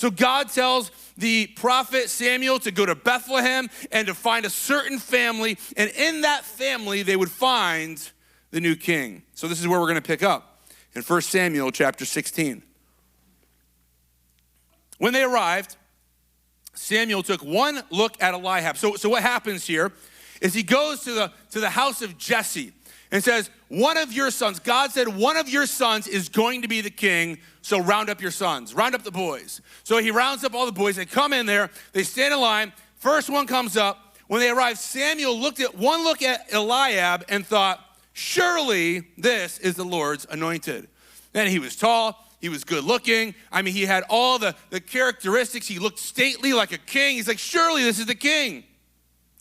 So God tells the prophet Samuel to go to Bethlehem and to find a certain family, and in that family they would find the new king. So this is where we're going to pick up in 1 Samuel chapter 16. When they arrived, Samuel took one look at Eliab. So what happens here is he goes to the house of Jesse and says, one of your sons, God said, one of your sons is going to be the king, so round up your sons, round up the boys. So he rounds up all the boys, they come in there, they stand in line, first one comes up. When they arrived, Samuel looked at Eliab and thought, surely this is the Lord's anointed. And he was tall, he was good looking. I mean, he had all the characteristics. He looked stately like a king. He's like, surely this is the king.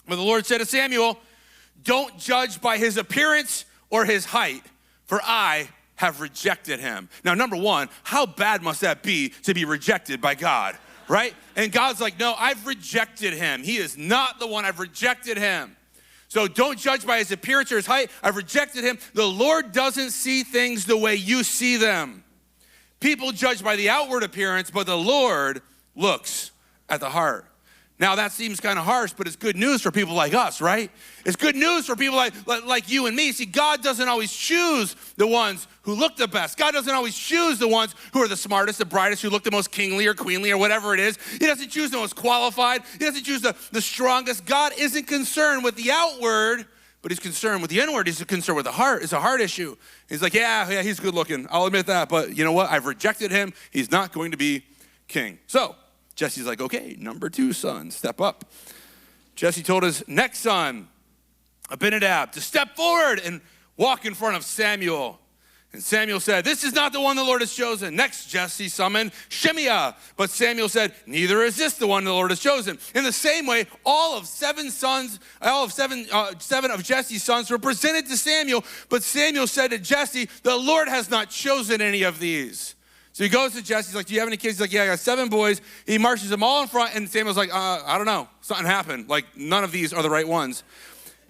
But the Lord said to Samuel, don't judge by his appearance or his height, for I have rejected him. Now, number one, how bad must that be to be rejected by God, right? And God's like, no, I've rejected him. He is not the one. I've rejected him. So don't judge by his appearance or his height. I've rejected him. The Lord doesn't see things the way you see them. People judge by the outward appearance, but the Lord looks at the heart. Now that seems kind of harsh, but it's good news for people like us, right? It's good news for people like you and me. See, God doesn't always choose the ones who look the best. God doesn't always choose the ones who are the smartest, the brightest, who look the most kingly or queenly or whatever it is. He doesn't choose the most qualified. He doesn't choose the strongest. God isn't concerned with the outward, but he's concerned with the inward. He's concerned with the heart. It's a heart issue. He's like, yeah, he's good looking. I'll admit that, but you know what? I've rejected him. He's not going to be king. So Jesse's like, okay, number 2 son, step up. Jesse told his next son, Abinadab, to step forward and walk in front of Samuel. And Samuel said, this is not the one the Lord has chosen. Next, Jesse summoned Shimea. But Samuel said, neither is this the one the Lord has chosen. In the same way, seven of Jesse's sons were presented to Samuel. But Samuel said to Jesse, the Lord has not chosen any of these. So he goes to Jesse, he's like, do you have any kids? He's like, yeah, I got 7 boys. He marches them all in front, and Samuel's like, I don't know. Something happened. Like, none of these are the right ones.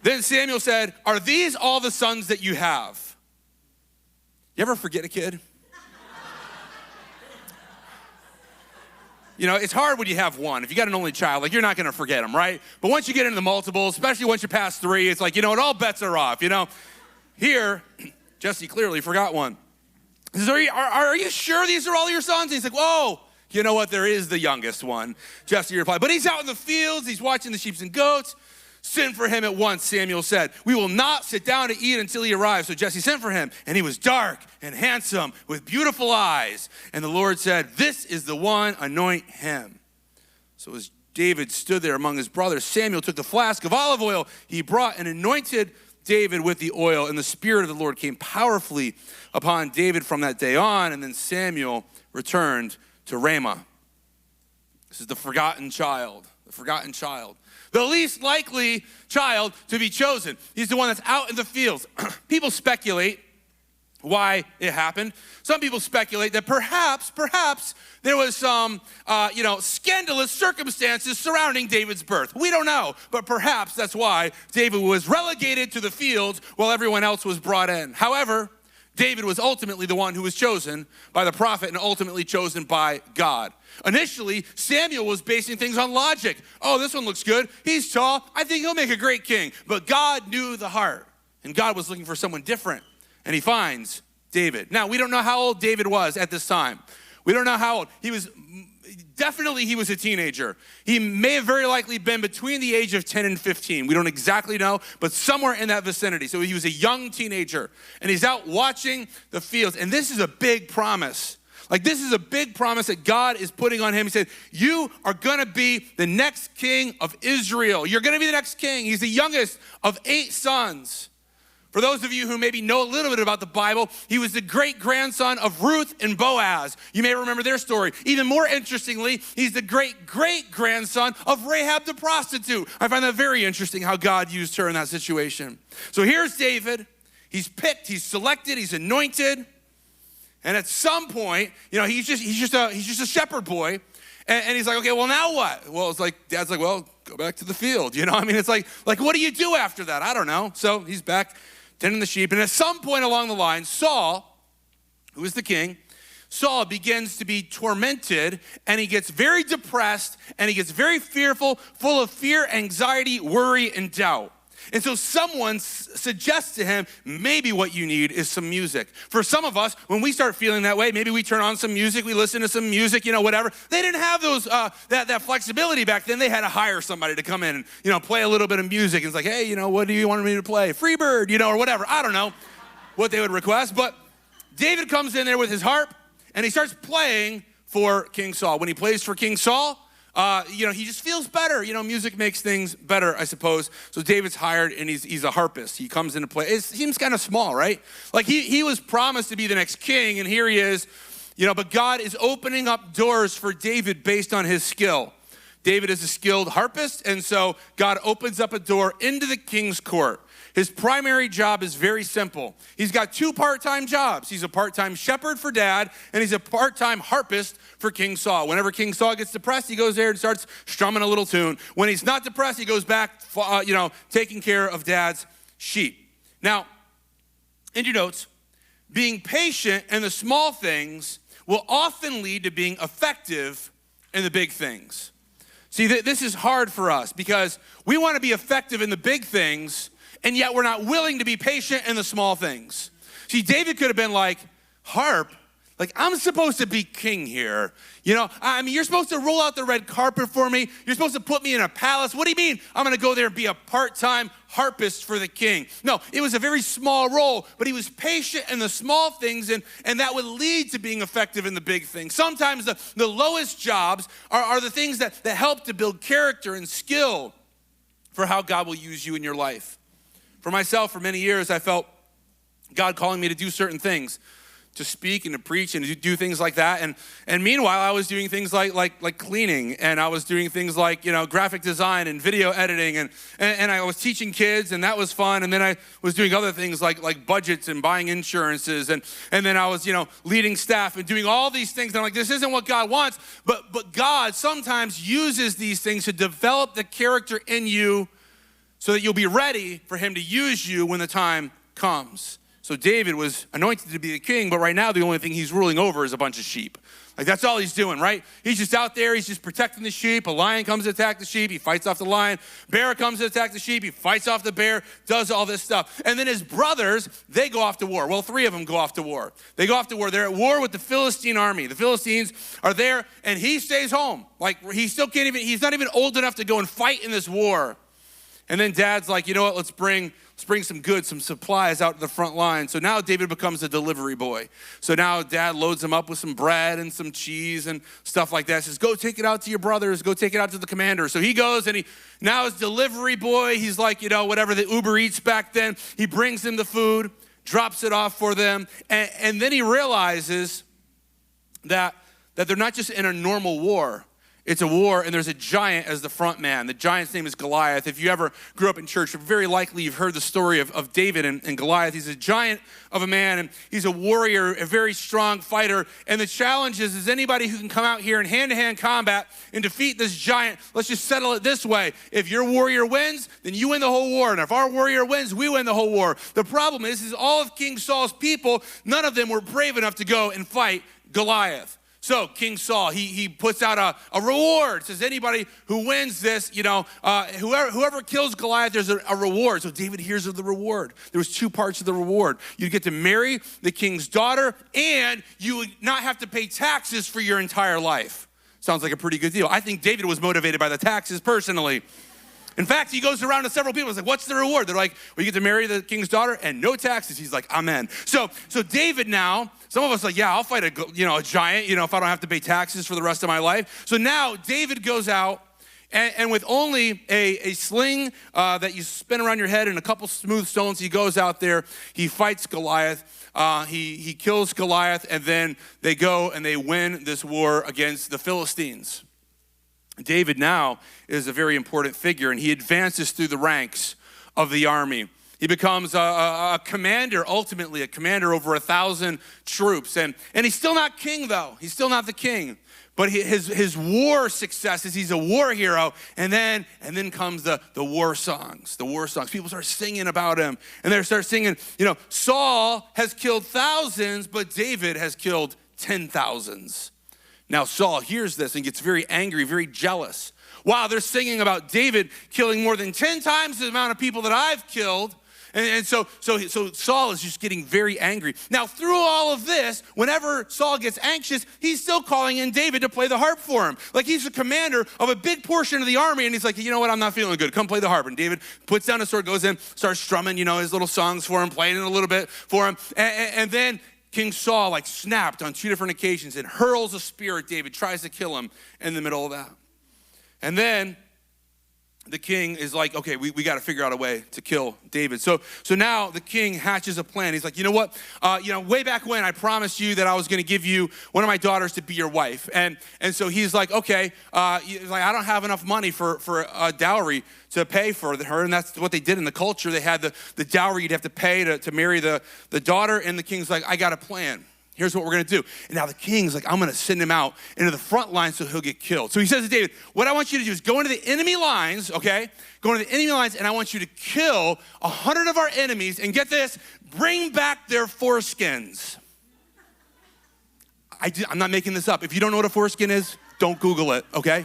Then Samuel said, are these all the sons that you have? You ever forget a kid? You know, it's hard when you have one. If you got an only child, like, you're not going to forget them, right? But once you get into the multiples, especially once you pass 3, it's like, you know what, all bets are off, you know? Here, Jesse clearly forgot one. He says, are you sure these are all your sons? And he's like, whoa, you know what? There is the youngest one. Jesse replied, but he's out in the fields. He's watching the sheep and goats. Send for him at once, Samuel said. We will not sit down to eat until he arrives. So Jesse sent for him, and he was dark and handsome with beautiful eyes. And the Lord said, this is the one, anoint him. So as David stood there among his brothers, Samuel took the flask of olive oil he brought and anointed David with the oil, and the Spirit of the Lord came powerfully upon David from that day on, and then Samuel returned to Ramah. This is the forgotten child, the least likely child to be chosen. He's the one that's out in the fields. People speculate why it happened. Some people speculate that perhaps there was some, scandalous circumstances surrounding David's birth. We don't know, but perhaps that's why David was relegated to the fields while everyone else was brought in. However, David was ultimately the one who was chosen by the prophet and ultimately chosen by God. Initially, Samuel was basing things on logic. Oh, this one looks good. He's tall. I think he'll make a great king. But God knew the heart, and God was looking for someone different. And he finds David. Now, we don't know how old David was at this time. We don't know how old. He was a teenager. He may have very likely been between the age of 10 and 15. We don't exactly know, but somewhere in that vicinity. So he was a young teenager, and he's out watching the fields. And this is a big promise. Like, this is a big promise that God is putting on him. He said, you are going to be the next king of Israel. You're going to be the next king. He's the youngest of 8 sons. For those of you who maybe know a little bit about the Bible, he was the great-grandson of Ruth and Boaz. You may remember their story. Even more interestingly, he's the great-great-grandson of Rahab the prostitute. I find that very interesting how God used her in that situation. So here's David. He's picked, he's selected, he's anointed. And at some point, he's just a shepherd boy. And he's like, okay, well, now what? Well, it's like, Dad's like, well, go back to the field. It's like, what do you do after that? I don't know. So he's back tending the sheep. And at some point along the line, Saul, who is the king, Saul begins to be tormented, and he gets very depressed, and he gets very fearful, full of fear, anxiety, worry, and doubt. And so someone suggests to him, maybe what you need is some music. For some of us, when we start feeling that way, maybe we turn on some music, we listen to some music, whatever. They didn't have those that flexibility back then. They had to hire somebody to come in and, play a little bit of music. And it's like, hey, what do you want me to play? Freebird, or whatever. I don't know what they would request. But David comes in there with his harp, and he starts playing for King Saul. When he plays for King Saul, he just feels better. Music makes things better, I suppose. So David's hired, and he's a harpist. He comes into play. It seems kind of small, right? Like he was promised to be the next king, and here he is. But God is opening up doors for David based on his skill. David is a skilled harpist, and so God opens up a door into the king's court. His primary job is very simple. He's got 2 part-time jobs. He's a part-time shepherd for dad, and he's a part-time harpist for King Saul. Whenever King Saul gets depressed, he goes there and starts strumming a little tune. When he's not depressed, he goes back, taking care of dad's sheep. Now, in your notes, being patient in the small things will often lead to being effective in the big things. See, this is hard for us because we want to be effective in the big things, and yet we're not willing to be patient in the small things. See, David could have been like, harp? Like, I'm supposed to be king here. You're supposed to roll out the red carpet for me. You're supposed to put me in a palace. What do you mean I'm going to go there and be a part-time harpist for the king? No, it was a very small role, but he was patient in the small things, and that would lead to being effective in the big things. Sometimes the lowest jobs are the things that help to build character and skill for how God will use you in your life. For myself, for many years, I felt God calling me to do certain things, to speak and to preach and to do things like that. And meanwhile, I was doing things like cleaning, and I was doing things like, graphic design and video editing, and I was teaching kids, and that was fun. And then I was doing other things like budgets and buying insurances, and then I was, leading staff and doing all these things. And I'm like, this isn't what God wants, but God sometimes uses these things to develop the character in you so that you'll be ready for him to use you when the time comes. So David was anointed to be the king, but right now the only thing he's ruling over is a bunch of sheep. Like, that's all he's doing, right? He's just out there, he's just protecting the sheep. A lion comes to attack the sheep, he fights off the lion. Bear comes to attack the sheep, he fights off the bear, does all this stuff. And then his brothers, they go off to war. Well, 3 of them go off to war. They go off to war. They're at war with the Philistine army. The Philistines are there, and he stays home. Like, he's not even old enough to go and fight in this war. And then dad's like, let's bring some goods, some supplies out to the front line. So now David becomes a delivery boy. So now dad loads him up with some bread and some cheese and stuff like that. Says, go take it out to your brothers. Go take it out to the commander. So he goes, and now is delivery boy. He's like, whatever the Uber Eats back then. He brings them the food, drops it off for them. And then he realizes that they're not just in a normal war. It's a war, and there's a giant as the front man. The giant's name is Goliath. If you ever grew up in church, very likely you've heard the story of David and Goliath. He's a giant of a man, and he's a warrior, a very strong fighter. And the challenge is anybody who can come out here in hand-to-hand combat and defeat this giant. Let's just settle it this way. If your warrior wins, then you win the whole war. And if our warrior wins, we win the whole war. The problem is all of King Saul's people, none of them were brave enough to go and fight Goliath. So King Saul, he puts out a reward. Says anybody who wins this, whoever kills Goliath, there's a reward. So David hears of the reward. There was 2 parts of the reward. You'd get to marry the king's daughter, and you would not have to pay taxes for your entire life. Sounds like a pretty good deal. I think David was motivated by the taxes personally. In fact, he goes around to several people. He's like, what's the reward? They're like, well, you get to marry the king's daughter and no taxes. He's like, amen. So David now, some of us are like, yeah, I'll fight a giant, if I don't have to pay taxes for the rest of my life. So now David goes out, and with only a sling that you spin around your head and a couple smooth stones, he goes out there, he fights Goliath. He kills Goliath, and then they go and they win this war against the Philistines. David now is a very important figure, and he advances through the ranks of the army. He becomes a commander, ultimately a commander over 1,000 troops. And he's still not king, though. He's still not the king. But his war success is he's a war hero. And then comes the war songs. The war songs. People start singing about him. And they start singing, Saul has killed thousands, but David has killed 10,000s. Now Saul hears this and gets very angry, very jealous. Wow, they're singing about David killing more than 10 times the amount of people that I've killed. And so Saul is just getting very angry. Now, through all of this, whenever Saul gets anxious, he's still calling in David to play the harp for him. Like he's the commander of a big portion of the army, and he's like, you know what, I'm not feeling good. Come play the harp. And David puts down his sword, goes in, starts strumming, his little songs for him, playing it a little bit for him. And then King Saul snapped on 2 different occasions and hurls a spear at David, tries to kill him in the middle of that. And then the king is like, okay, we got to figure out a way to kill David. So now the king hatches a plan. He's like, you know what? Way back when I promised you that I was going to give you one of my daughters to be your wife. And so he's like, okay, I don't have enough money for a dowry to pay for her. And that's what they did in the culture. They had the dowry you'd have to pay to marry the daughter. And the king's like, I got a plan. Here's what we're going to do. And now the king's like, I'm going to send him out into the front line so he'll get killed. So he says to David, what I want you to do is go into the enemy lines, okay? Go into the enemy lines, and I want you to kill 100 of our enemies, and get this, bring back their foreskins. I'm not making this up. If you don't know what a foreskin is, don't Google it, okay?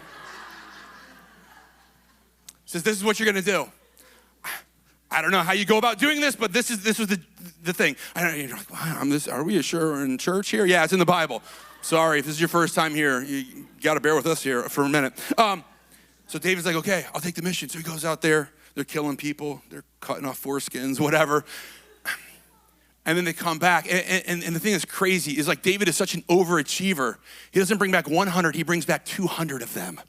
Says this is what you're going to do. I don't know how you go about doing this, but this was the thing. You're like, wow, are we sure in church here? Yeah, it's in the Bible. Sorry, if this is your first time here, you got to bear with us here for a minute. So David's like, okay, I'll take the mission. So he goes out there. They're killing people. They're cutting off foreskins, whatever. And then they come back. And the thing that's crazy is David is such an overachiever. He doesn't bring back 100. He brings back 200 of them.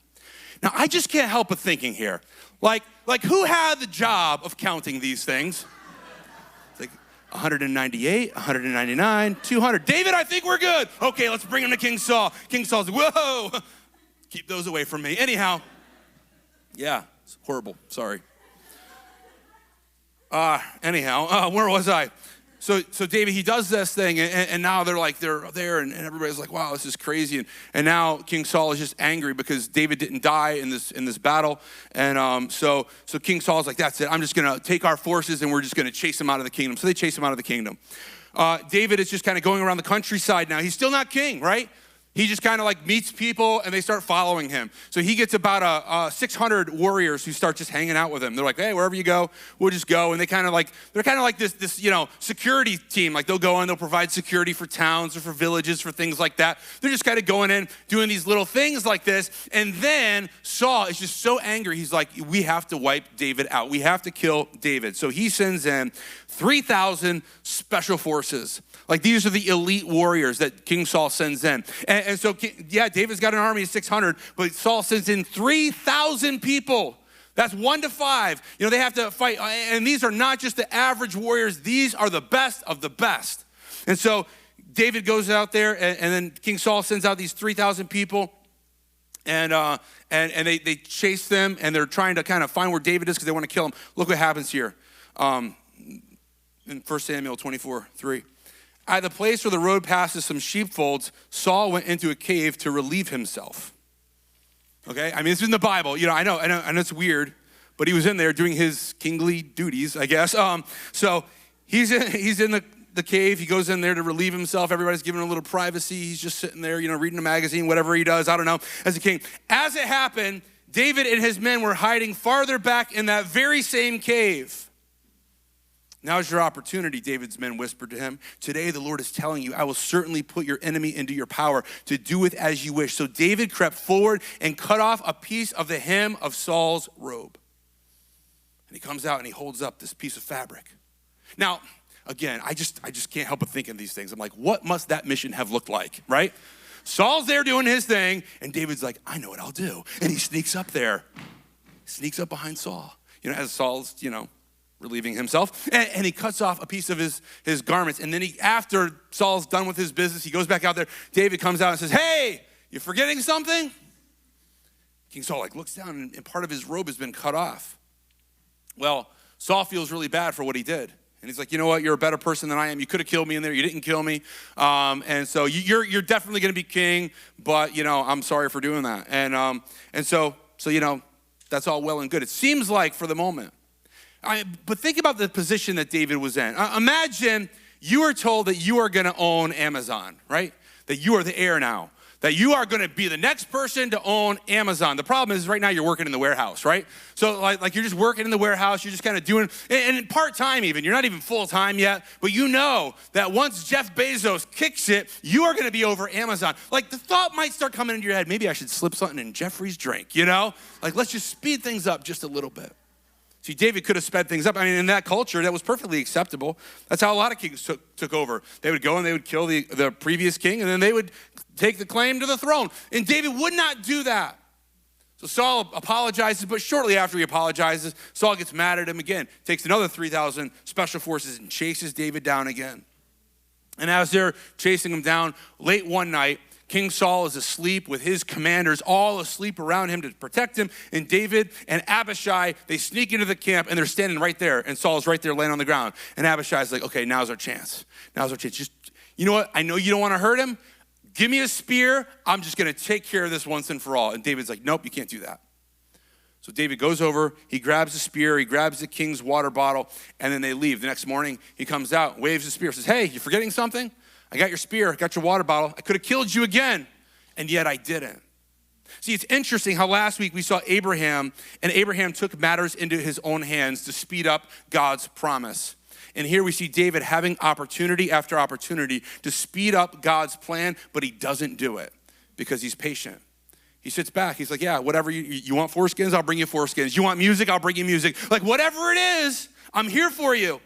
Now, I just can't help but thinking here. Like who had the job of counting these things? It's like 198, 199, 200. David, I think we're good. Okay, let's bring him to King Saul. King Saul's like, whoa, keep those away from me. Anyhow, yeah, it's horrible, sorry. Where was I? So David, he does this thing, and now they're there, and everybody's like, wow, this is crazy. And now King Saul is just angry because David didn't die in this battle. And so King Saul's like, that's it. I'm just going to take our forces, and we're just going to chase him out of the kingdom. So they chase him out of the kingdom. David is just kind of going around the countryside now. He's still not king, right? He just kind of meets people, and they start following him. So he gets about 600 warriors who start just hanging out with him. They're like, hey, wherever you go, we'll just go. And they're kind of like this security team. They'll go in, they'll provide security for towns or for villages, for things like that. They're just kind of going in, doing these little things like this. And then Saul is just so angry. He's like, we have to wipe David out. We have to kill David. So he sends in 3,000 special forces. These are the elite warriors that King Saul sends in. And so, yeah, David's got an army of 600, but Saul sends in 3,000 people. That's 1 to 5. They have to fight. And these are not just the average warriors. These are the best of the best. And so David goes out there, and then King Saul sends out these 3,000 people. And they chase them, and they're trying to kind of find where David is because they want to kill him. Look what happens here in 1 Samuel 24:3. At the place where the road passes some sheepfolds, Saul went into a cave to relieve himself. Okay, it's in the Bible. I know it's weird, but he was in there doing his kingly duties, I guess. So he's in the cave. He goes in there to relieve himself. Everybody's giving him a little privacy. He's just sitting there, reading a magazine, whatever he does. I don't know, as a king. As it happened, David and his men were hiding farther back in that very same cave. Now's your opportunity, David's men whispered to him. Today the Lord is telling you, I will certainly put your enemy into your power to do with as you wish. So David crept forward and cut off a piece of the hem of Saul's robe. And he comes out and he holds up this piece of fabric. Now, again, I just can't help but think of these things. I'm like, what must that mission have looked like, right? Saul's there doing his thing, and David's like, I know what I'll do. And he sneaks up there, sneaks up behind Saul, as Saul's, relieving himself, and he cuts off a piece of his garments. And then after Saul's done with his business, he goes back out there. David comes out and says, hey, you forgetting something? King Saul looks down, and part of his robe has been cut off. Well, Saul feels really bad for what he did. And he's like, you know what? You're a better person than I am. You could have killed me in there. You didn't kill me. And so you're definitely going to be king, but, I'm sorry for doing that. And so that's all well and good. It seems like for the moment. But think about the position that David was in. Imagine you are told that you are going to own Amazon, right? that you are the heir now, that you are gonna be the next person to own Amazon. The problem is right now you're working in the warehouse, right? So like you're just working in the warehouse, you're just kind of doing, and part-time even, you're not even full-time yet, but you know that once Jeff Bezos kicks it, you are gonna be over Amazon. Like the thought might start coming into your head, maybe I should slip something in Jeffrey's drink, you know? Like let's just speed things up just a little bit. See, David could have sped things up. I mean, in that culture, that was perfectly acceptable. That's how a lot of kings took over. They would go and they would kill the previous king, and then they would take the claim to the throne. And David would not do that. So Saul apologizes, but shortly after he apologizes, Saul gets mad at him again, takes another 3,000 special forces and chases David down again. And as they're chasing him down, late one night, King Saul is asleep with his commanders all asleep around him to protect him. And David and Abishai, they sneak into the camp and they're standing right there. And Saul's right there laying on the ground. And Abishai's like, okay, now's our chance. Now's our chance. Just, you know what? I know you don't want to hurt him. Give me a spear. I'm just going to take care of this once and for all. And David's like, nope, you can't do that. So David goes over, he grabs the spear, he grabs the king's water bottle, and then they leave. The next morning, he comes out, waves the spear, says, hey, you forgetting something? I got your spear, I got your water bottle. I could have killed you again, and yet I didn't. See, it's interesting how last week we saw Abraham, and Abraham took matters into his own hands to speed up God's promise. And here we see David having opportunity after opportunity to speed up God's plan, but he doesn't do it because he's patient. He sits back, he's like, yeah, whatever, you want foreskins, I'll bring you foreskins. You want music, I'll bring you music. Like whatever it is, I'm here for you.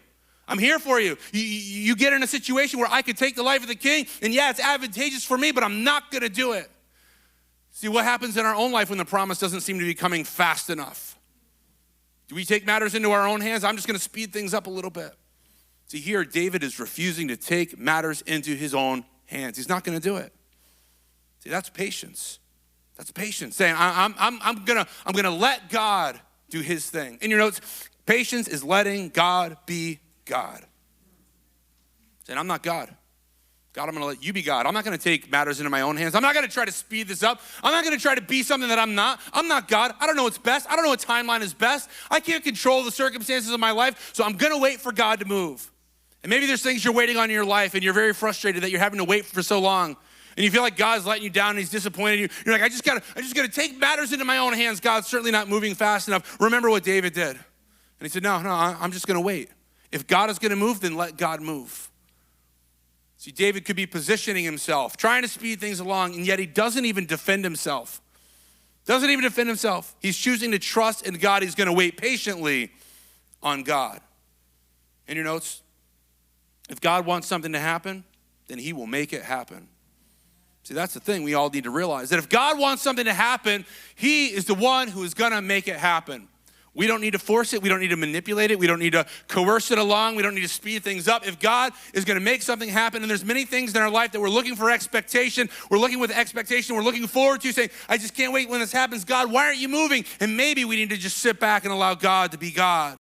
I'm here for you. You get in a situation where I could take the life of the king, and yeah, it's advantageous for me, but I'm not gonna do it. See, what happens in our own life when the promise doesn't seem to be coming fast enough? Do we take matters into our own hands? I'm just gonna speed things up a little bit. See, here, David is refusing to take matters into his own hands. He's not gonna do it. See, that's patience. That's patience, saying, I'm gonna let God do his thing. In your notes, patience is letting God be God. Saying, I'm not God. God, I'm gonna let you be God. I'm not gonna take matters into my own hands. I'm not gonna try to speed this up. I'm not gonna try to be something that I'm not. I'm not God. I don't know what's best. I don't know what timeline is best. I can't control the circumstances of my life, so I'm gonna wait for God to move. And maybe there's things you're waiting on in your life and you're very frustrated that you're having to wait for so long. And you feel like God's letting you down and he's disappointed you. You're like, I just gotta take matters into my own hands. God's certainly not moving fast enough. Remember what David did. And he said, no, I'm just gonna wait. If God is gonna move, then let God move. See, David could be positioning himself, trying to speed things along, and yet he doesn't even defend himself. Doesn't even defend himself. He's choosing to trust in God. He's gonna wait patiently on God. In your notes, if God wants something to happen, then he will make it happen. See, that's the thing we all need to realize, that if God wants something to happen, he is the one who is gonna make it happen. We don't need to force it. We don't need to manipulate it. We don't need to coerce it along. We don't need to speed things up. If God is gonna make something happen, and there's many things in our life that we're looking for expectation, we're looking with expectation, we're looking forward to, saying, I just can't wait when this happens. God, why aren't you moving? And maybe we need to just sit back and allow God to be God.